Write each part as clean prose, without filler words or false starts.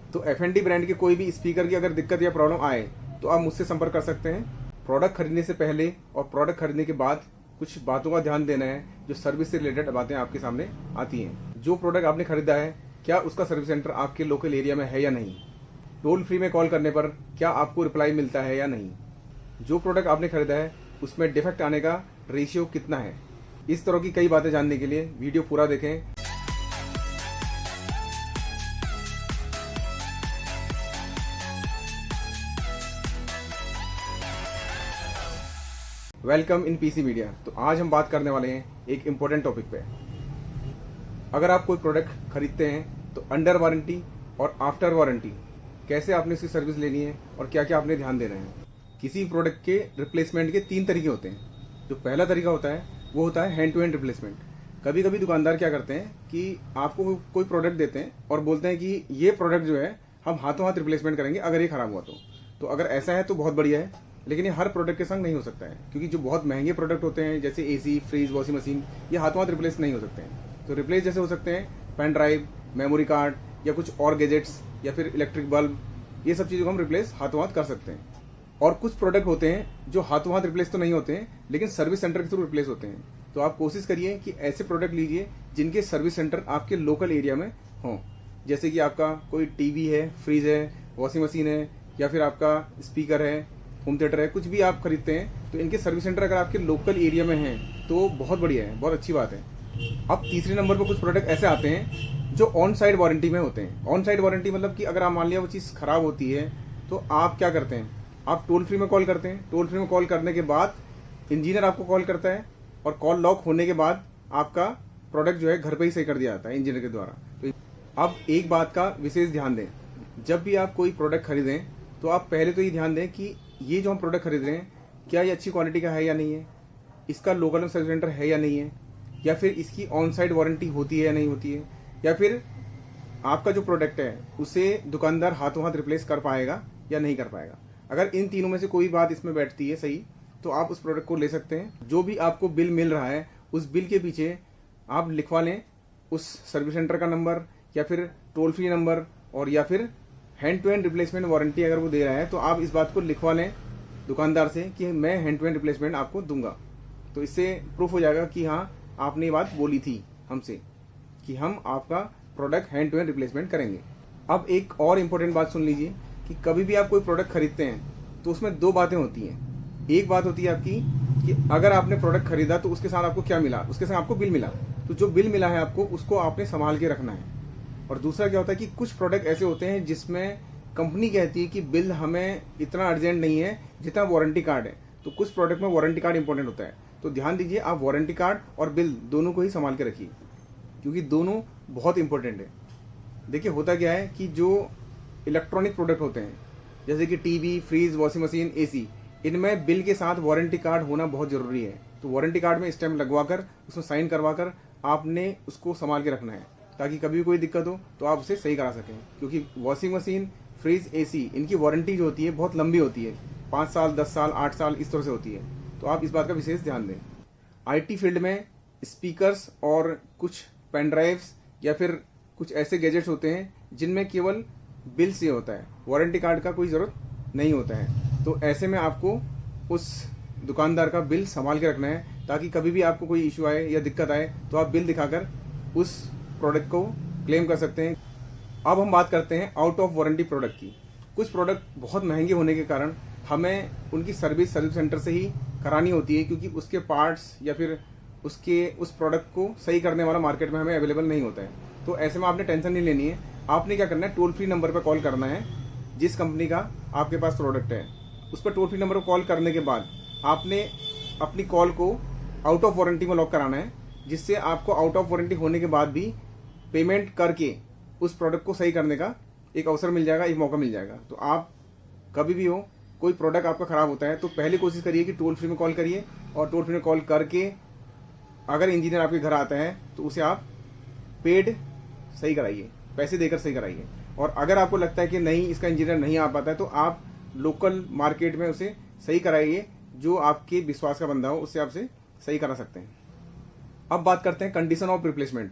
तो F&D brand के कोई भी स्पीकर की अगर दिक्कत या प्रॉब्लम आए तो आप मुझसे संपर्क कर सकते हैं। प्रोडक्ट खरीदने से पहले और प्रोडक्ट खरीदने के बाद कुछ बातों का ध्यान देना है, जो सर्विस से रिलेटेड बातें आपके सामने आती हैं। जो प्रोडक्ट आपने खरीदा है, क्या उसका सर्विस सेंटर आपके लोकल एरिया में है या नहीं? टोल फ्री में कॉल करने पर क्या आपको रिप्लाई मिलता है या नहीं? जो प्रोडक्ट आपने खरीदा है उसमें डिफेक्ट आने का रेशियो कितना है? इस तरह की कई बातें जानने के लिए वीडियो पूरा देखें। Welcome in PC media. तो आज हम बात करने वाले हैं एक इम्पोर्टेंट टॉपिक पे। अगर आप कोई प्रोडक्ट खरीदते हैं तो अंडर वारंटी और आफ्टर वारंटी कैसे आपने उसकी सर्विस लेनी है और क्या क्या आपने ध्यान देना है। किसी प्रोडक्ट के रिप्लेसमेंट के 3 तरीके होते हैं। जो पहला तरीका होता है वो होता है हैंड टू हैंड रिप्लेसमेंट। कभी कभी दुकानदार क्या करते हैं कि आपको कोई प्रोडक्ट देते हैं और बोलते हैं कि ये प्रोडक्ट जो है हम हाथों हाथ रिप्लेसमेंट करेंगे अगर ये खराब हुआ तो अगर ऐसा है तो बहुत बढ़िया है, लेकिन ये हर प्रोडक्ट के संग नहीं हो सकता है, क्योंकि जो बहुत महंगे प्रोडक्ट होते हैं जैसे एसी, फ्रिज, वॉशिंग मशीन, ये हाथों हाथ रिप्लेस नहीं हो सकते हैं। तो रिप्लेस जैसे हो सकते हैं पेन ड्राइव, मेमोरी कार्ड या कुछ और गैजेट्स या फिर इलेक्ट्रिक बल्ब, ये सब चीज़ों को हम रिप्लेस हाथों हाथ कर सकते हैं। और कुछ प्रोडक्ट होते हैं जो हाथों हाथ रिप्लेस तो नहीं होते हैं, लेकिन सर्विस सेंटर के थ्रू रिप्लेस होते हैं। तो आप कोशिश करिए कि ऐसे प्रोडक्ट लीजिए जिनके सर्विस सेंटर आपके लोकल एरिया में हों। जैसे कि आपका कोई टीवी है, फ्रिज है, वॉशिंग मशीन है, या फिर आपका स्पीकर है, होम थिएटर है, कुछ भी आप खरीदते हैं तो इनके सर्विस सेंटर अगर आपके लोकल एरिया में हैं तो बहुत बढ़िया है, बहुत अच्छी बात है। अब तीसरे नंबर पर कुछ प्रोडक्ट ऐसे आते हैं जो ऑन साइड वारंटी में होते हैं। ऑन साइड वारंटी मतलब कि अगर आप मान लिया वो चीज़ खराब होती है तो आप क्या करते हैं, आप टोल फ्री में कॉल करते हैं। टोल फ्री में कॉल करने के बाद इंजीनियर आपको कॉल करता है और कॉल लॉक होने के बाद आपका प्रोडक्ट जो है घर पर ही सही कर दिया जाता है इंजीनियर के द्वारा। तो अब एक बात का विशेष ध्यान दें, जब भी आप कोई प्रोडक्ट खरीदें तो आप पहले तो ये ध्यान दें कि ये जो हम प्रोडक्ट खरीद रहे हैं क्या ये अच्छी क्वालिटी का है या नहीं है, इसका लोकल सर्विस सेंटर है या नहीं है, या फिर इसकी ऑन साइड वारंटी होती है या नहीं होती है, या फिर आपका जो प्रोडक्ट है उसे दुकानदार हाथों हाथ रिप्लेस कर पाएगा या नहीं कर पाएगा। अगर इन तीनों में से कोई बात इसमें बैठती है सही, तो आप उस प्रोडक्ट को ले सकते हैं। जो भी आपको बिल मिल रहा है उस बिल के पीछे आप लिखवा लें उस सर्विस सेंटर का नंबर या फिर टोल फ्री नंबर, और या फिर hand to hand replacement warranty अगर वो दे रहा है तो आप इस बात को लिखवा लें दुकानदार से कि मैं हैंड टू हैंड रिप्लेसमेंट आपको दूंगा। तो इससे प्रूफ हो जाएगा कि हाँ आपने ये बात बोली थी हमसे कि हम आपका product hand to hand replacement करेंगे। अब एक और इम्पोर्टेंट बात सुन लीजिए कि कभी भी आप कोई प्रोडक्ट खरीदते हैं तो उसमें 2 बातें होती हैं। एक बात होती है आपकी कि अगर आपने प्रोडक्ट खरीदा तो उसके साथ आपको क्या मिला, उसके साथ आपको बिल मिला। तो जो बिल मिला है आपको उसको आपने संभाल के रखना है। और दूसरा क्या होता है कि कुछ प्रोडक्ट ऐसे होते हैं जिसमें कंपनी कहती है कि बिल हमें इतना अर्जेंट नहीं है जितना वारंटी कार्ड है। तो कुछ प्रोडक्ट में वारंटी कार्ड इंपॉर्टेंट होता है। तो ध्यान दीजिए, आप वारंटी कार्ड और बिल दोनों को ही संभाल के रखिए, क्योंकि दोनों बहुत इंपॉर्टेंट है। देखिए होता क्या है कि जो इलेक्ट्रॉनिक प्रोडक्ट होते हैं जैसे कि TV, fridge, washing machine, AC, इनमें बिल के साथ वारंटी कार्ड होना बहुत जरूरी है। तो वारंटी कार्ड में स्टैम्प लगवाकर उसमें साइन करवाकर आपने उसको संभाल के रखना है, ताकि कभी कोई दिक्कत हो तो आप उसे सही करा सकें। क्योंकि वॉशिंग मशीन, फ्रिज, एसी, इनकी वारंटी जो होती है बहुत लंबी होती है, 5 साल, 10 साल, 8 साल इस तरह से होती है। तो आप इस बात का विशेष ध्यान दें। आईटी फील्ड में स्पीकर्स और कुछ पेन ड्राइव्स या फिर कुछ ऐसे गैजेट्स होते हैं जिनमें केवल बिल से होता है, वारंटी कार्ड का कोई ज़रूरत नहीं होता है। तो ऐसे में आपको उस दुकानदार का बिल संभाल के रखना है, ताकि कभी भी आपको कोई इशू आए या दिक्कत आए तो आप बिल दिखाकर उस प्रोडक्ट को क्लेम कर सकते हैं। अब हम बात करते हैं आउट ऑफ वारंटी प्रोडक्ट की। कुछ प्रोडक्ट बहुत महंगे होने के कारण हमें उनकी सर्विस सेंटर से ही करानी होती है, क्योंकि उसके पार्ट्स या फिर उस प्रोडक्ट को सही करने वाला मार्केट में हमें अवेलेबल नहीं होता है। तो ऐसे में आपने टेंशन नहीं लेनी है। आपने क्या करना है, टोल फ्री नंबर पर कॉल करना है। जिस कंपनी का आपके पास प्रोडक्ट है उस पर टोल फ्री नंबर पर कॉल करने के बाद आपने अपनी कॉल को आउट ऑफ वारंटी में लॉक कराना है, जिससे आपको आउट ऑफ वारंटी होने के बाद भी पेमेंट करके उस प्रोडक्ट को सही करने का एक अवसर मिल जाएगा, एक मौका मिल जाएगा। तो आप कभी भी हो कोई प्रोडक्ट आपका ख़राब होता है तो पहले कोशिश करिए कि टोल फ्री में कॉल करिए, और टोल फ्री में कॉल करके अगर इंजीनियर आपके घर आता है तो उसे आप पेड सही कराइए, पैसे देकर सही कराइए। और अगर आपको लगता है कि नहीं इसका इंजीनियर नहीं आ पाता है तो आप लोकल मार्केट में उसे सही कराइए, जो आपके विश्वास का बंदा हो उससे आपसे सही करा सकते हैं। अब बात करते हैं कंडीशन ऑफ रिप्लेसमेंट।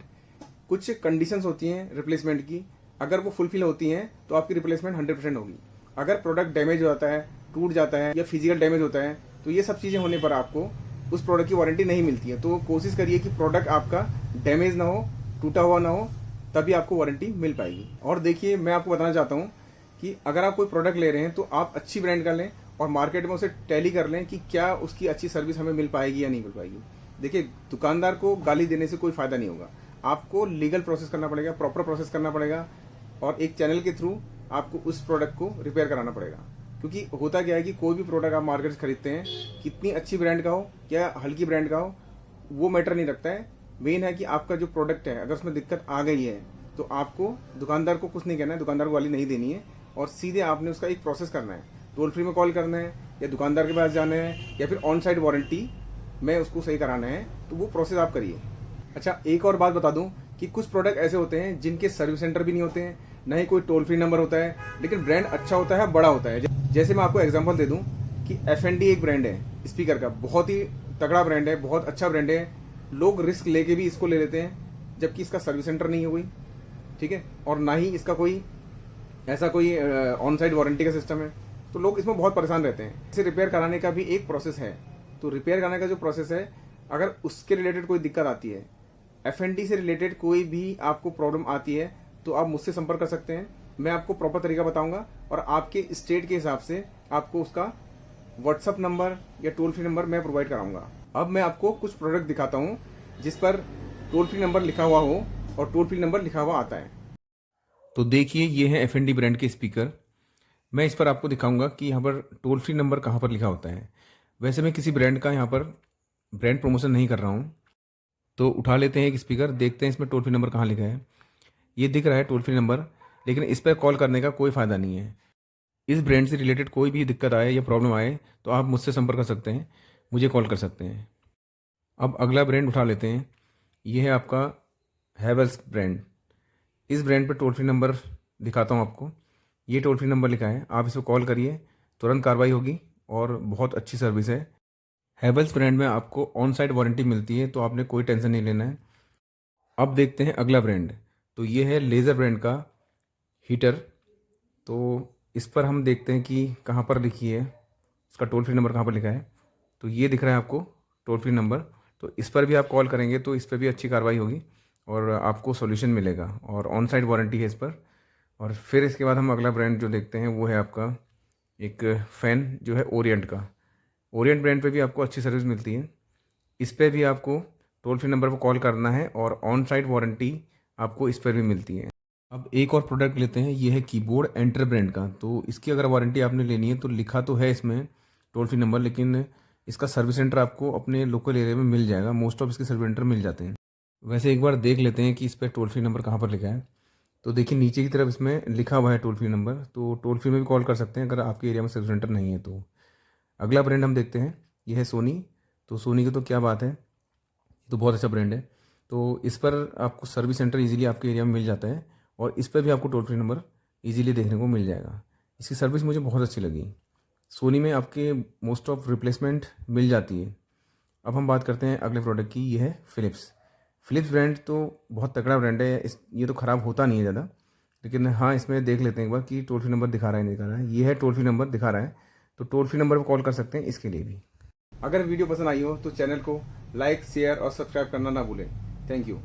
कुछ कंडीशंस होती हैं रिप्लेसमेंट की, अगर वो फुलफिल होती हैं तो आपकी रिप्लेसमेंट 100% होगी। अगर प्रोडक्ट डैमेज हो जाता है, टूट जाता है या फिजिकल डैमेज होता है, तो ये सब चीज़ें होने पर आपको उस प्रोडक्ट की वारंटी नहीं मिलती है। तो कोशिश करिए कि प्रोडक्ट आपका डैमेज ना हो, टूटा हुआ ना हो, तभी आपको वारंटी मिल पाएगी। और देखिए, मैं आपको बताना चाहता हूँ कि अगर आप कोई प्रोडक्ट ले रहे हैं तो आप अच्छी ब्रांड का लें और मार्केट में उसे टैली कर लें कि क्या उसकी अच्छी सर्विस हमें मिल पाएगी या नहीं मिल पाएगी। देखिए, दुकानदार को गाली देने से कोई फायदा नहीं होगा। आपको लीगल प्रोसेस करना पड़ेगा, प्रॉपर प्रोसेस करना पड़ेगा और एक चैनल के थ्रू आपको उस प्रोडक्ट को रिपेयर कराना पड़ेगा। क्योंकि होता क्या है कि कोई भी प्रोडक्ट आप मार्केट से खरीदते हैं, कितनी अच्छी ब्रांड का हो या हल्की ब्रांड का हो, वो मैटर नहीं रखता है। मेन है कि आपका जो प्रोडक्ट है, अगर उसमें दिक्कत आ गई है तो आपको दुकानदार को कुछ नहीं कहना है, दुकानदार को गाली नहीं देनी है और सीधे आपने उसका एक प्रोसेस करना है। टोल फ्री में कॉल करना है या दुकानदार के पास जाना है या फिर ऑन साइट वारंटी में उसको सही कराना है, तो वो प्रोसेस आप करिए। अच्छा, एक और बात बता दूं कि कुछ प्रोडक्ट ऐसे होते हैं जिनके सर्विस सेंटर भी नहीं होते हैं, न ही कोई टोल फ्री नंबर होता है, लेकिन ब्रांड अच्छा होता है, बड़ा होता है। जैसे मैं आपको एग्जांपल दे दूं कि FND एक ब्रांड है स्पीकर का, बहुत ही तगड़ा ब्रांड है, बहुत अच्छा ब्रांड है। लोग रिस्क लेके भी इसको ले लेते हैं, जबकि इसका सर्विस सेंटर नहीं है कोई, ठीक है, और ना ही इसका कोई ऐसा कोई ऑन साइट वारंटी का सिस्टम है। तो लोग इसमें बहुत परेशान रहते हैं। इसे रिपेयर कराने का भी एक प्रोसेस है। तो रिपेयर कराने का जो प्रोसेस है, अगर उसके रिलेटेड कोई दिक्कत आती है, FND से रिलेटेड कोई भी आपको प्रॉब्लम आती है, तो आप मुझसे संपर्क कर सकते हैं। मैं आपको प्रॉपर तरीका बताऊंगा और आपके स्टेट के हिसाब से आपको उसका व्हाट्सअप नंबर या टोल फ्री नंबर मैं प्रोवाइड कराऊंगा। अब मैं आपको कुछ प्रोडक्ट दिखाता हूं जिस पर टोल फ्री नंबर लिखा हुआ हो और टोल फ्री नंबर लिखा हुआ आता है। तो देखिए, ये है FND ब्रांड के स्पीकर। मैं इस पर आपको दिखाऊंगा कि यहाँ पर टोल फ्री नंबर कहाँ पर लिखा होता है। वैसे मैं किसी ब्रांड का यहाँ पर ब्रांड प्रमोशन नहीं कर रहा हूँ। तो उठा लेते हैं एक स्पीकर, देखते हैं इसमें टोल फ्री नंबर कहाँ लिखा है। ये दिख रहा है टोल फ्री नंबर, लेकिन इस पर कॉल करने का कोई फ़ायदा नहीं है। इस ब्रांड से रिलेटेड कोई भी दिक्कत आए या प्रॉब्लम आए तो आप मुझसे संपर्क कर सकते हैं, मुझे कॉल कर सकते हैं। अब अगला ब्रांड उठा लेते हैं। ये है आपका हैवेल्स ब्रांड। इस ब्रांड पर टोल फ्री नंबर दिखाता हूँ आपको। ये टोल फ्री नंबर लिखा है, आप इस पर कॉल करिए, तुरंत कार्रवाई होगी और बहुत अच्छी सर्विस है। हैवेल्स ब्रांड में आपको ऑन साइट वारंटी मिलती है, तो आपने कोई टेंशन नहीं लेना है। अब देखते हैं अगला ब्रांड। तो ये है लेज़र ब्रांड का हीटर। तो इस पर हम देखते हैं कि कहाँ पर लिखी है, इसका टोल फ्री नंबर कहाँ पर लिखा है। तो ये दिख रहा है आपको टोल फ्री नंबर। तो इस पर भी आप कॉल करेंगे तो इस पर भी अच्छी कार्रवाई होगी और आपको सॉल्यूशन मिलेगा और ऑन साइट वारंटी है इस पर। और फिर इसके बाद हम अगला ब्रांड जो देखते हैं वो है आपका एक फ़ैन जो है ओरिएंट का। ओरिएंट ब्रांड पे भी आपको अच्छी सर्विस मिलती है। इस पर भी आपको टोल फ्री नंबर पर कॉल करना है और ऑन साइट वारंटी आपको इस पर भी मिलती है। अब एक और प्रोडक्ट लेते हैं। ये है कीबोर्ड एंटर ब्रांड का। तो इसकी अगर वारंटी आपने लेनी है तो लिखा तो है इसमें टोल फ्री नंबर, लेकिन इसका सर्विस सेंटर आपको अपने लोकल एरिया में मिल जाएगा। मोस्ट ऑफ इसके सर्विस सेंटर मिल जाते हैं। वैसे एक बार देख लेते हैं कि इस पर टोल फ्री नंबर कहाँ पर लिखा है। तो देखिए, नीचे की तरफ इसमें लिखा हुआ है टोल फ्री नंबर। तो टोल फ्री में भी कॉल कर सकते हैं अगर आपके एरिया में सर्विस सेंटर नहीं है तो। अगला ब्रांड हम देखते हैं, ये है सोनी। तो सोनी की तो क्या बात है, तो बहुत अच्छा ब्रांड है। तो इस पर आपको सर्विस सेंटर इजीली आपके एरिया में मिल जाता है और इस पर भी आपको टोल फ्री नंबर इजीली देखने को मिल जाएगा। इसकी सर्विस मुझे बहुत अच्छी लगी। सोनी में आपके मोस्ट ऑफ रिप्लेसमेंट मिल जाती है। अब हम बात करते हैं अगले प्रोडक्ट की। ये है फ़िलिप्स। फ़िलिप्स ब्रांड तो बहुत तगड़ा ब्रांड है। ये तो ख़राब होता नहीं है ज़्यादा, लेकिन हाँ, इसमें देख लेते हैं एक बार कि टोल फ्री नंबर दिखा रहा है नहीं दिखा रहा है। ये है टोल फ्री नंबर दिखा रहा है, तो टोल फ्री नंबर पर कॉल कर सकते हैं इसके लिए भी। अगर वीडियो पसंद आई हो तो चैनल को लाइक, शेयर और सब्सक्राइब करना ना भूलें। Thank you.